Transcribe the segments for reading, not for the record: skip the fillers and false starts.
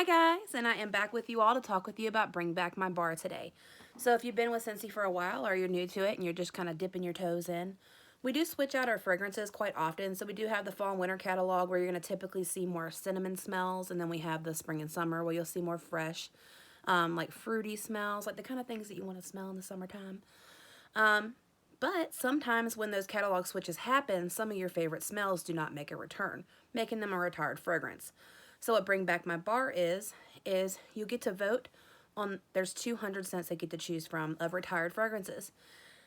Hi guys, and I am back with you all to talk with you about Bring Back My Bar today. So if you've been with Scentsy for a while or you're new to it and you're just kind of dipping your toes in, we do switch out our fragrances quite often. So we do have the fall and winter catalog where you're going to typically see more cinnamon smells, and then we have the spring and summer where you'll see more fresh, like fruity smells, like the kind of things that you want to smell in the summertime. But sometimes when those catalog switches happen, some of your favorite smells do not make a return, making them a retired fragrance. So what Bring Back My Bar is you get to vote on, there's 200 scents they get to choose from of retired fragrances.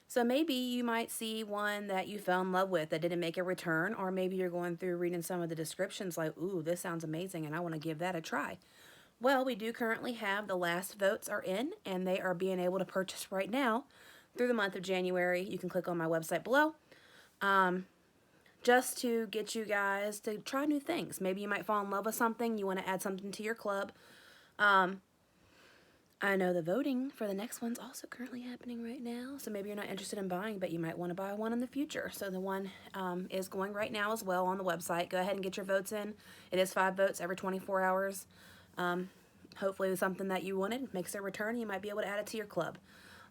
So maybe you might see one that you fell in love with that didn't make a return, or maybe you're going through reading some of the descriptions like, ooh, this sounds amazing and I want to give that a try. Well, we do currently have the last votes are in, and they are being able to purchase right now through the month of January. You can click on my website below just to get you guys to try new things. Maybe you might fall in love with something, you want to add something to your club. I know the voting for the next one's also currently happening right now, so maybe you're not interested in buying, but you might want to buy one in the future. So the one is going right now as well on the website. Go ahead and get your votes in. It is 5 votes every 24 hours. Hopefully it's something that you wanted makes a return. You might be able to add it to your club.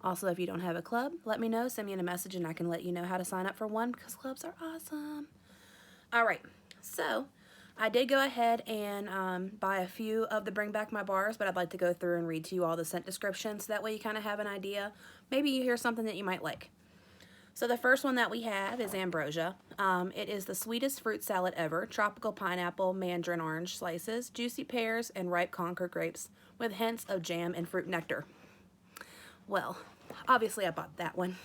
Also, if you don't have a club, let me know. Send me a message and I can let you know how to sign up for one, because clubs are awesome. All right, so I did go ahead and buy a few of the Bring Back My Bars, but I'd like to go through and read to you all the scent descriptions. So that way you kind of have an idea. Maybe you hear something that you might like. So the first one that we have is Ambrosia. It is the sweetest fruit salad ever. Tropical pineapple, mandarin orange slices, juicy pears, and ripe Concord grapes with hints of jam and fruit nectar. Well, obviously I bought that one.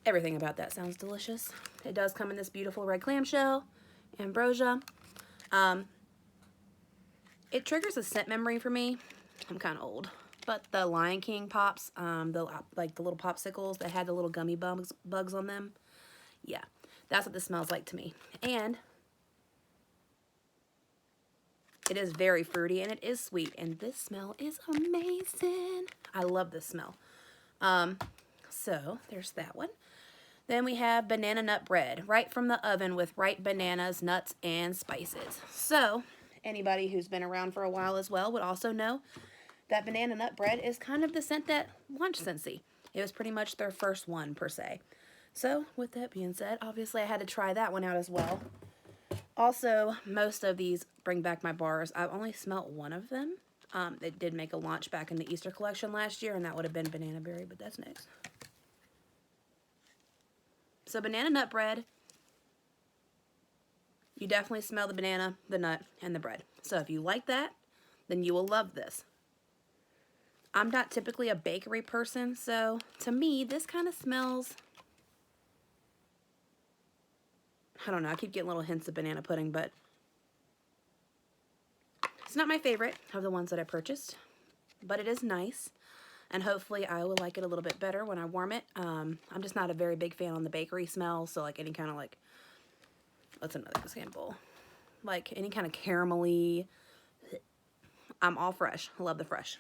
Everything about that sounds delicious. It does come in this beautiful red clamshell, Ambrosia. It triggers a scent memory for me. I'm kind of old. But the Lion King pops, like the little popsicles that had the little gummy bugs on them. Yeah, that's what this smells like to me. And it is very fruity and it is sweet. And this smell is amazing. I love this smell. So there's that one. Then we have banana nut bread, right from the oven with ripe bananas, nuts, and spices. So anybody who's been around for a while as well would also know that banana nut bread is kind of the scent that launched Scentsy. It was pretty much their first one per se. So with that being said, obviously I had to try that one out as well. Also, most of these Bring Back My Bars, I've only smelt one of them. They did make a launch back in the Easter collection last year, and that would have been Banana Berry, but that's next. So banana nut bread, you definitely smell the banana, the nut, and the bread. So if you like that, then you will love this. I'm not typically a bakery person, so to me, this kind of smells, I don't know, I keep getting little hints of banana pudding, but it's not my favorite of the ones that I purchased, but it is nice. And hopefully I will like it a little bit better when I warm it. I'm just not a very big fan on the bakery smell, so like any kind of like, what's another example? Like any kind of caramelly, I'm all fresh. I love the fresh.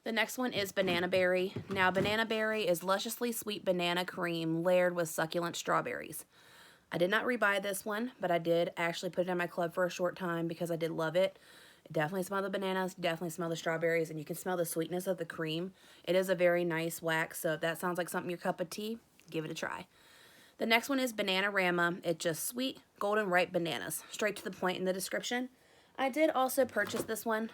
The next one is Banana Berry. Now Banana Berry is lusciously sweet banana cream layered with succulent strawberries. I did not rebuy this one, but I did actually put it in my club for a short time because I did love it. Definitely smell the bananas, definitely smell the strawberries, and you can smell the sweetness of the cream. It is a very nice wax, so if that sounds like something your cup of tea, give it a try. The next one is Bananarama. It's just sweet, golden ripe bananas. Straight to the point in the description. I did also purchase this one.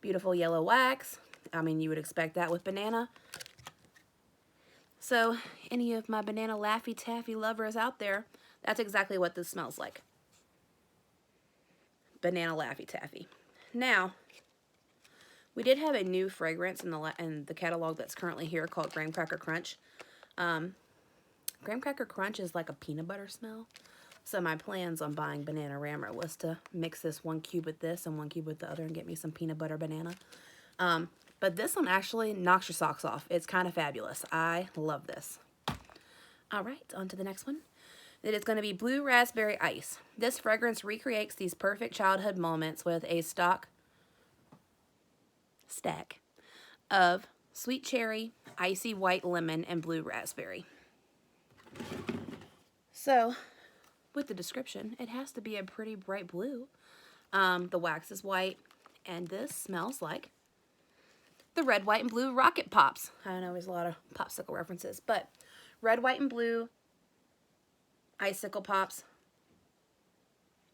Beautiful yellow wax. I mean, you would expect that with banana. So, any of my banana Laffy Taffy lovers out there, that's exactly what this smells like. Banana Laffy Taffy. Now, we did have a new fragrance in the catalog that's currently here called Graham Cracker Crunch. Graham Cracker Crunch is like a peanut butter smell. So my plans on buying Bananarama was to mix this one cube with this and one cube with the other and get me some peanut butter banana. But this one actually knocks your socks off. It's kind of fabulous. I love this. All right, on to the next one. It is going to be Blue Raspberry Ice. This fragrance recreates these perfect childhood moments with a stack of sweet cherry, icy white lemon, and blue raspberry. So, with the description, it has to be a pretty bright blue. The wax is white, and this smells like the red, white, and blue Rocket Pops. I know there's a lot of popsicle references, but red, white, and blue icicle pops.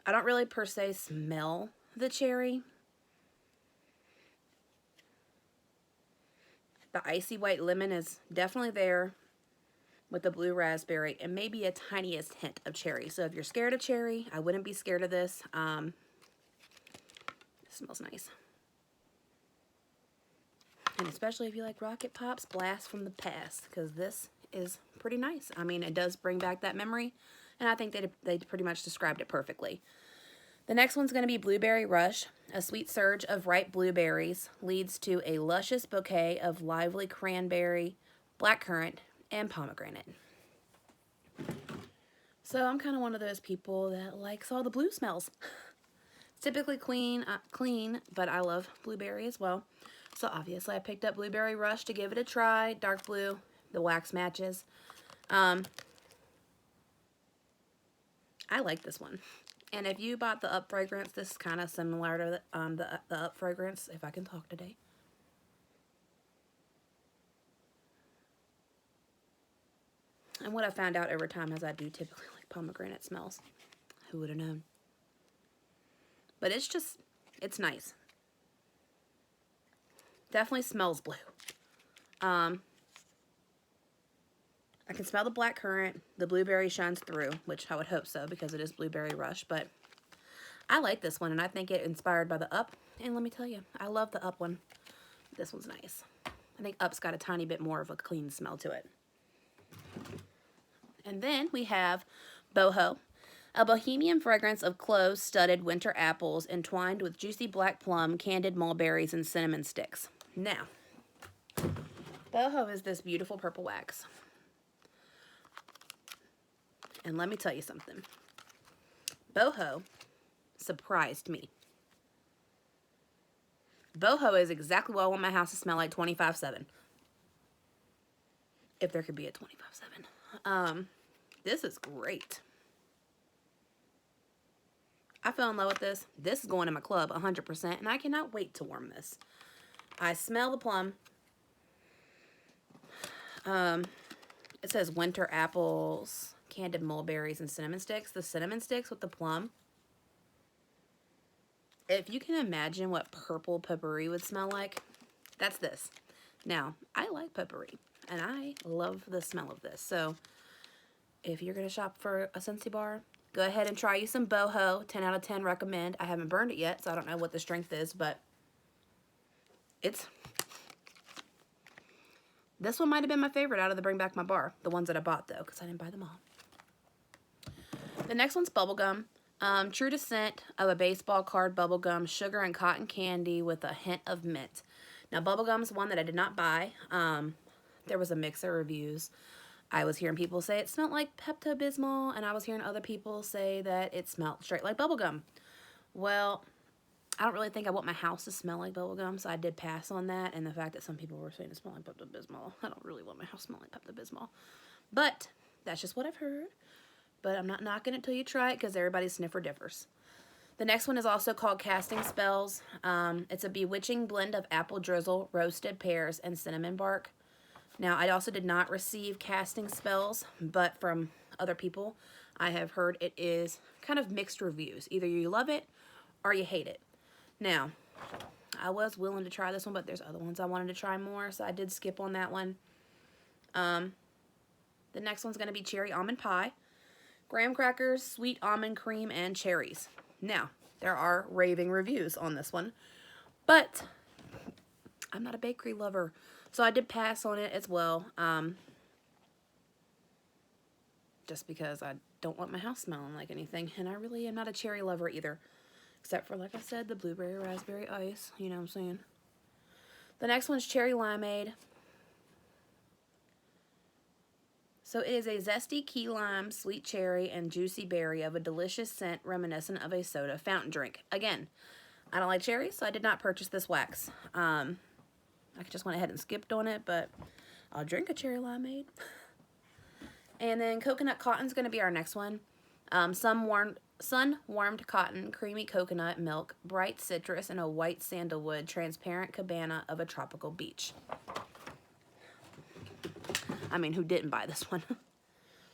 I don't really per se smell the cherry. The icy white lemon is definitely there with the blue raspberry and maybe a tiniest hint of cherry. So if you're scared of cherry, I wouldn't be scared of this. It smells nice. And especially if you like Rocket Pops, blast from the past, because this is pretty nice. I mean, it does bring back that memory, and I think they pretty much described it perfectly. The next one's going to be Blueberry Rush. A sweet surge of ripe blueberries leads to a luscious bouquet of lively cranberry, blackcurrant, and pomegranate. So I'm kind of one of those people that likes all the blue smells. It's typically clean, but I love blueberry as well. So obviously I picked up Blueberry Rush to give it a try. Dark blue, the wax matches. I like this one. And if you bought the Up fragrance, this is kind of similar to the Up fragrance, if I can talk today. And what I found out over time is I do typically like pomegranate smells. Who would have known? But it's just, it's nice. Definitely smells blue. I can smell the blackcurrant. The blueberry shines through, which I would hope so because it is Blueberry Rush. But I like this one, and I think it inspired by the Up. And let me tell you, I love the Up one. This one's nice. I think Up's got a tiny bit more of a clean smell to it. And then we have Boho, a bohemian fragrance of clove-studded winter apples entwined with juicy black plum, candied mulberries, and cinnamon sticks. Now, Boho is this beautiful purple wax. And let me tell you something. Boho surprised me. Boho is exactly what I want my house to smell like 24/7. If there could be a 24/7. This is great. I fell in love with this. This is going in my club 100%, and I cannot wait to warm this. I smell the plum. It says winter apples, candied mulberries, and cinnamon sticks. The cinnamon sticks with the plum. If you can imagine what purple potpourri would smell like, that's this. Now, I like potpourri, and I love the smell of this. So, if you're going to shop for a Scentsy bar, go ahead and try you some Boho. 10 out of 10 recommend. I haven't burned it yet, so I don't know what the strength is, but this one might have been my favorite out of the Bring Back My Bar. The ones that I bought, though, because I didn't buy them all. The next one's Bubblegum. True to scent of a baseball card bubblegum, sugar and cotton candy with a hint of mint. Now, Bubblegum is one that I did not buy. There was a mix of reviews. I was hearing people say it smelled like Pepto-Bismol, and I was hearing other people say that it smelled straight like bubblegum. Well, I don't really think I want my house to smell like bubblegum, so I did pass on that, and the fact that some people were saying it smelled like Pepto-Bismol. I don't really want my house to smell like Pepto-Bismol. But that's just what I've heard. But I'm not knocking it till you try it, because everybody's sniffer differs. The next one is also called Casting Spells. It's a bewitching blend of apple drizzle, roasted pears, and cinnamon bark. Now, I also did not receive casting spells, but from other people, I have heard it is kind of mixed reviews. Either you love it or you hate it. Now, I was willing to try this one, but there's other ones I wanted to try more, so I did skip on that one. The next one's going to be Cherry Almond Pie. Graham crackers, sweet almond cream, and cherries. Now, there are raving reviews on this one, but I'm not a bakery lover. So I did pass on it as well, just because I don't want my house smelling like anything, and I really am not a cherry lover either, except for, like I said, the blueberry raspberry ice, you know what I'm saying. The next one's Cherry Limeade. So it is a zesty key lime, sweet cherry, and juicy berry of a delicious scent reminiscent of a soda fountain drink. Again, I don't like cherries, so I did not purchase this wax. I just went ahead and skipped on it, but I'll drink a Cherry Limeade. And then Coconut Cotton's going to be our next one. Some warned Sun warmed cotton, creamy coconut milk, bright citrus, and a white sandalwood, transparent cabana of a tropical beach. I mean, who didn't buy this one?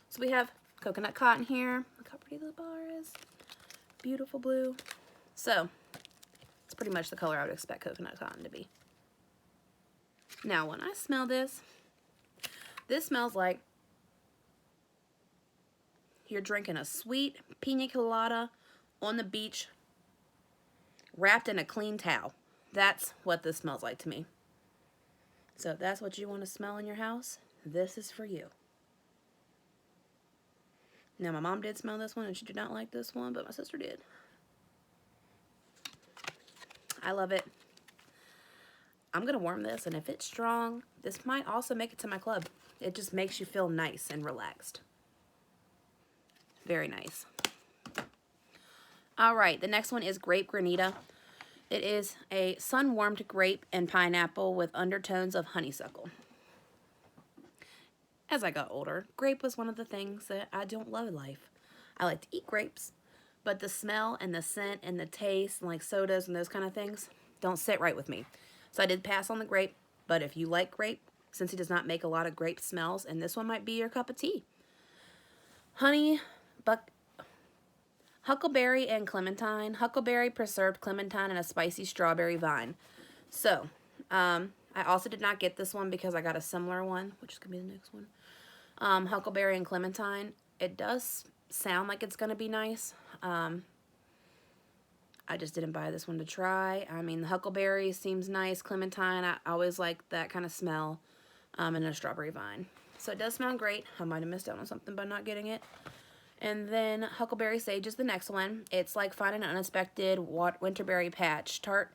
So we have coconut cotton here. Look how pretty the bar is. Beautiful blue. So it's pretty much the color I would expect coconut cotton to be. Now, when I smell this, this smells like you're drinking a sweet pina colada on the beach, wrapped in a clean towel. That's what this smells like to me. So if that's what you want to smell in your house, this is for you. Now, my mom did smell this one, and she did not like this one, but my sister did. I love it. I'm going to warm this, and if it's strong, this might also make it to my club. It just makes you feel nice and relaxed. Very nice. All right, the next one is Grape Granita. It is a sun-warmed grape and pineapple with undertones of honeysuckle. As I got older, grape was one of the things that I don't love in life. I like to eat grapes, but the smell and the scent and the taste, and like sodas and those kind of things, don't sit right with me. So I did pass on the grape, but if you like grape, since he does not make a lot of grape smells, and this one might be your cup of tea. Huckleberry and clementine. Huckleberry, preserved clementine, and a spicy strawberry vine. So, I also did not get this one because I got a similar one, which is going to be the next one. Huckleberry and clementine. It does sound like it's going to be nice. I just didn't buy this one to try. I mean, the huckleberry seems nice. Clementine, I always like that kind of smell. And a strawberry vine. So it does smell great. I might have missed out on something by not getting it. And then Huckleberry Sage is the next one. It's like finding an unexpected winterberry patch. Tart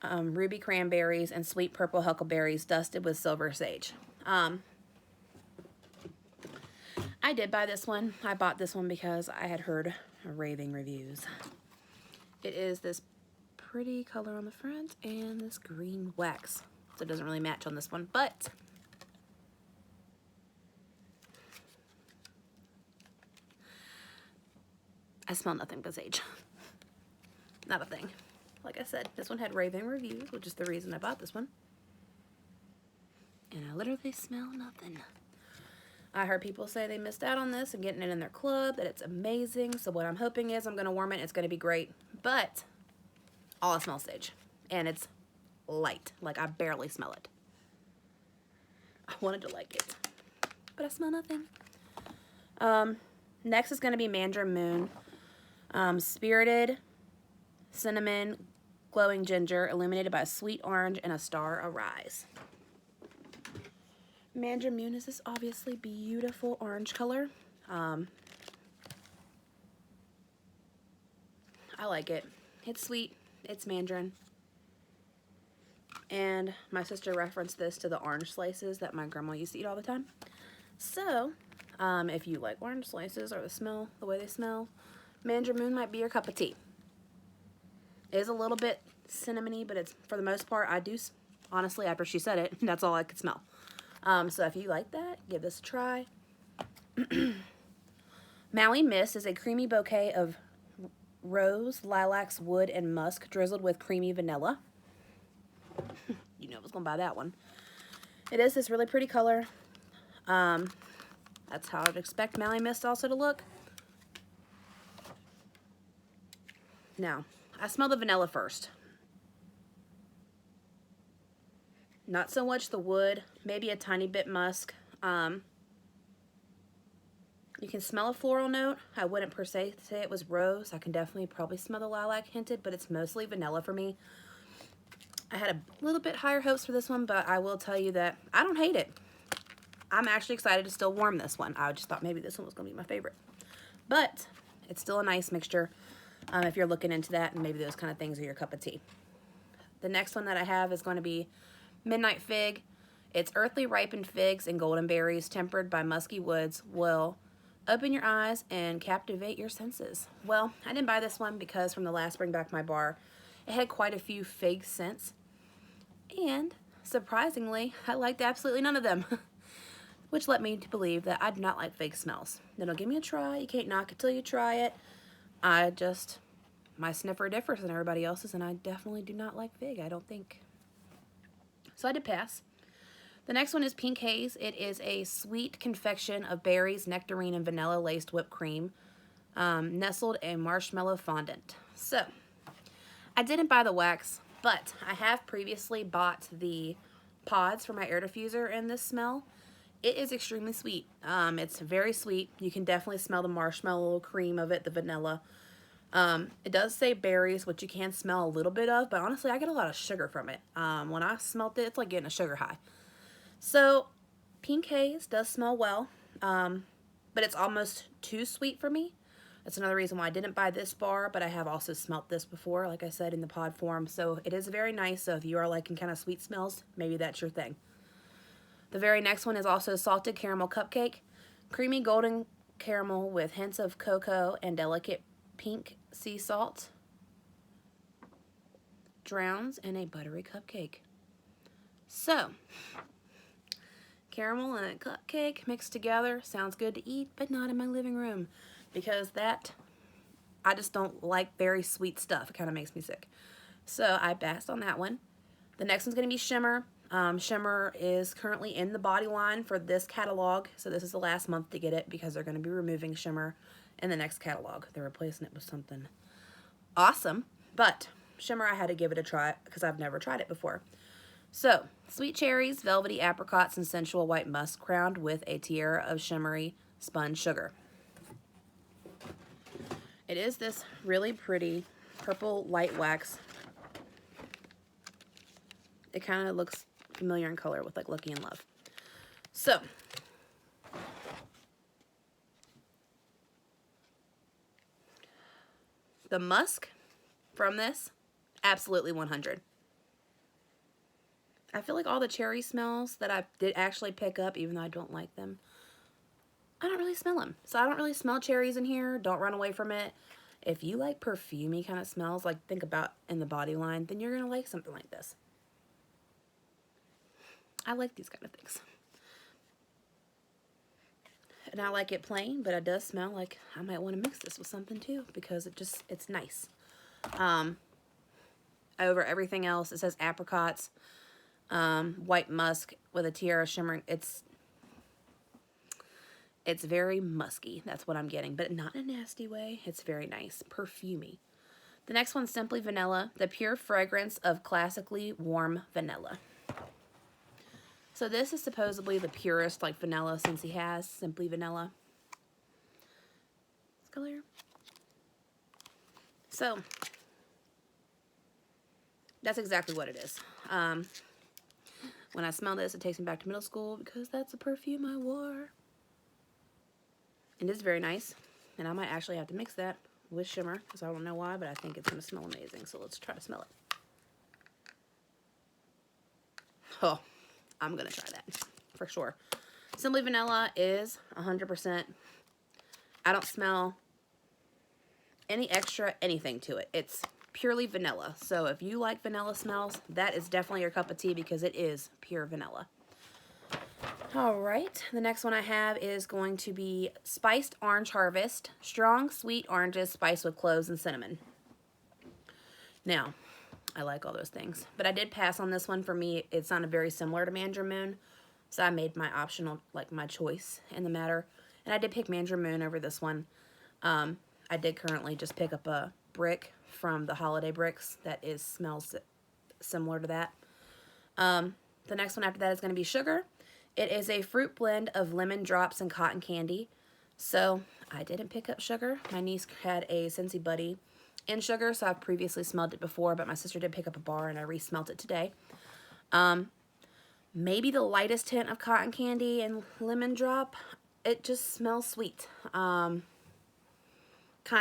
ruby cranberries and sweet purple huckleberries dusted with silver sage. I did buy this one. I bought this one because I had heard raving reviews. It is this pretty color on the front and this green wax. So it doesn't really match on this one, but I smell nothing but sage. Not a thing. Like I said, this one had raving reviews, which is the reason I bought this one. And I literally smell nothing. I heard people say they missed out on this and getting it in their club, that it's amazing. So what I'm hoping is I'm going to warm it. It's going to be great. But all I smell is sage. And it's light. Like, I barely smell it. I wanted to like it, but I smell nothing. Next is going to be Mandarin Moon. Spirited cinnamon, glowing ginger, illuminated by a sweet orange and a star arise. Mandarin Moon is this obviously beautiful orange color. I like it. It's sweet. It's mandarin. And my sister referenced this to the orange slices that my grandma used to eat all the time. So, if you like orange slices or the way they smell, Mandarin Moon might be your cup of tea. It is a little bit cinnamony, but it's, for the most part, honestly, after she said it, that's all I could smell. So if you like that, give this a try. Maui Mist is a creamy bouquet of rose, lilacs, wood, and musk drizzled with creamy vanilla. You know I was going to buy that one. It is this really pretty color. That's how I'd expect Maui Mist also to look. Now, I smell the vanilla first. Not so much the wood, maybe a tiny bit musk. You can smell a floral note. I wouldn't per se say it was rose. I can definitely probably smell the lilac hinted, but it's mostly vanilla for me. I had a little bit higher hopes for this one, but I will tell you that I don't hate it. I'm actually excited to still warm this one. I just thought maybe this one was going to be my favorite. But it's still a nice mixture if you're looking into that, and maybe those kind of things are your cup of tea. The next one that I have is going to be Midnight Fig. It's earthly ripened figs and golden berries tempered by musky woods will open your eyes and captivate your senses. Well, I didn't buy this one because from the last Bring Back My Bar, it had quite a few fig scents. And surprisingly, I liked absolutely none of them, which led me to believe that I do not like fig smells. Then give me a try. You can't knock it till you try it. my sniffer differs than everybody else's, and I definitely do not like fig, I don't think. So I did pass. The next one is Pink Haze. It is a sweet confection of berries, nectarine, and vanilla-laced whipped cream, nestled in marshmallow fondant. So, I didn't buy the wax, but I have previously bought the pods for my air diffuser in this smell. It is extremely sweet. It's very sweet. You can definitely smell the marshmallow cream of it, the vanilla. It does say berries, which you can smell a little bit of, but honestly, I get a lot of sugar from it. When I smelled it, it's like getting a sugar high. So, Pink Haze does smell well, but it's almost too sweet for me. That's another reason why I didn't buy this bar, but I have also smelt this before, like I said, in the pod form. So it is very nice. So if you are liking kind of sweet smells, maybe that's your thing. The very next one is also salted caramel cupcake. Creamy golden caramel with hints of cocoa and delicate pink sea salt. Drowns in a buttery cupcake. So, caramel and a cupcake mixed together sounds good to eat, but not in my living room. Because I just don't like very sweet stuff. It kind of makes me sick. So I passed on that one. The next one's going to be Shimmer. Shimmer is currently in the body line for this catalog. So this is the last month to get it because they're going to be removing Shimmer in the next catalog. They're replacing it with something awesome. But Shimmer, I had to give it a try because I've never tried it before. So, sweet cherries, velvety apricots, and sensual white musk crowned with a tiara of shimmery spun sugar. It is this really pretty purple light wax. It kind of looks familiar in color with like Lucky in Love. So, the musk from this, absolutely 100. I feel like all the cherry smells that I did actually pick up, even though I don't like them, I don't really smell them. So I don't really smell cherries in here. Don't run away from it. If you like perfumey kind of smells, like think about in the body line, then you're going to like something like this. I like these kind of things. And I like it plain, but it does smell like I might want to mix this with something too because it's nice. Over everything else, it says apricots, white musk with a tiara shimmering. It's very musky. That's what I'm getting, but not in a nasty way. It's very nice. Perfumey. The next one's Simply Vanilla, the pure fragrance of classically warm vanilla. So this is supposedly the purest like vanilla since he has Simply Vanilla. This color. So that's exactly what it is. When I smell this, it takes me back to middle school because that's the perfume I wore. It is very nice, and I might actually have to mix that with Shimmer because I don't know why, but I think it's going to smell amazing, so let's try to smell it. Oh, I'm going to try that for sure. Simply Vanilla is 100%. I don't smell any extra anything to it. It's purely vanilla, so if you like vanilla smells, that is definitely your cup of tea because it is pure vanilla. Alright, the next one I have is going to be Spiced Orange Harvest. Strong, sweet oranges spiced with cloves and cinnamon. Now, I like all those things, but I did pass on this one. For me, it sounded very similar to Mandarin Moon, so I made my optional, like my choice in the matter. And I did pick Mandarin Moon over this one. I did currently just pick up a brick from the Holiday Bricks that smells similar to that. The next one after that is going to be Sugar. It is a fruit blend of lemon drops and cotton candy. So I didn't pick up Sugar. My niece had a Scentsy Buddy in Sugar, so I've previously smelled it before, but my sister did pick up a bar and I re-smelt it today. Maybe the lightest hint of cotton candy and lemon drop. It just smells sweet. Kind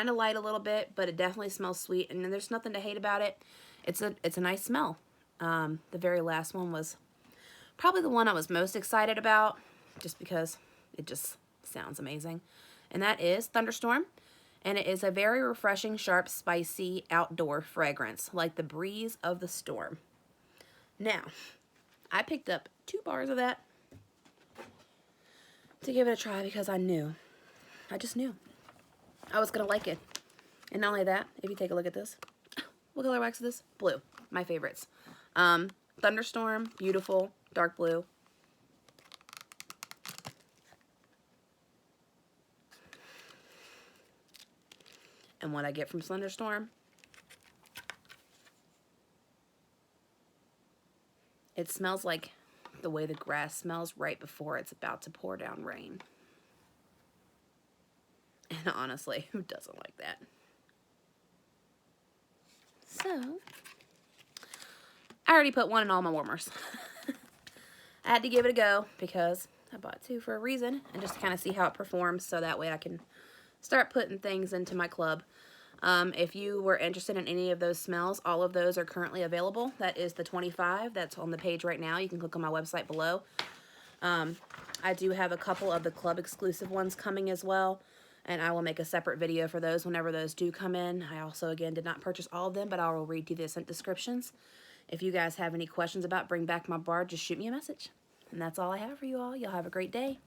of light a little bit, but it definitely smells sweet, and there's nothing to hate about it. It's a nice smell. The very last one was probably the one I was most excited about, just because it just sounds amazing. And that is Thunderstorm. And it is a very refreshing, sharp, spicy outdoor fragrance, like the breeze of the storm. Now, I picked up 2 bars of that to give it a try because I just knew I was going to like it. And not only that, if you take a look at this, what color wax is this? Blue. My favorites. Thunderstorm, beautiful, dark blue. And what I get from Thunderstorm, it smells like the way the grass smells right before it's about to pour down rain. And honestly, who doesn't like that? So, I already put one in all my warmers. I had to give it a go because I bought two for a reason, and just to kind of see how it performs so that way I can start putting things into my club. If you were interested in any of those smells, all of those are currently available. That is the 25 that's on the page right now. You can click on my website below. I do have a couple of the club exclusive ones coming as well, and I will make a separate video for those whenever those do come in. I also, again, did not purchase all of them, but I will read you the descriptions. If you guys have any questions about Bring Back My Bar, just shoot me a message. And that's all I have for you all. Y'all have a great day.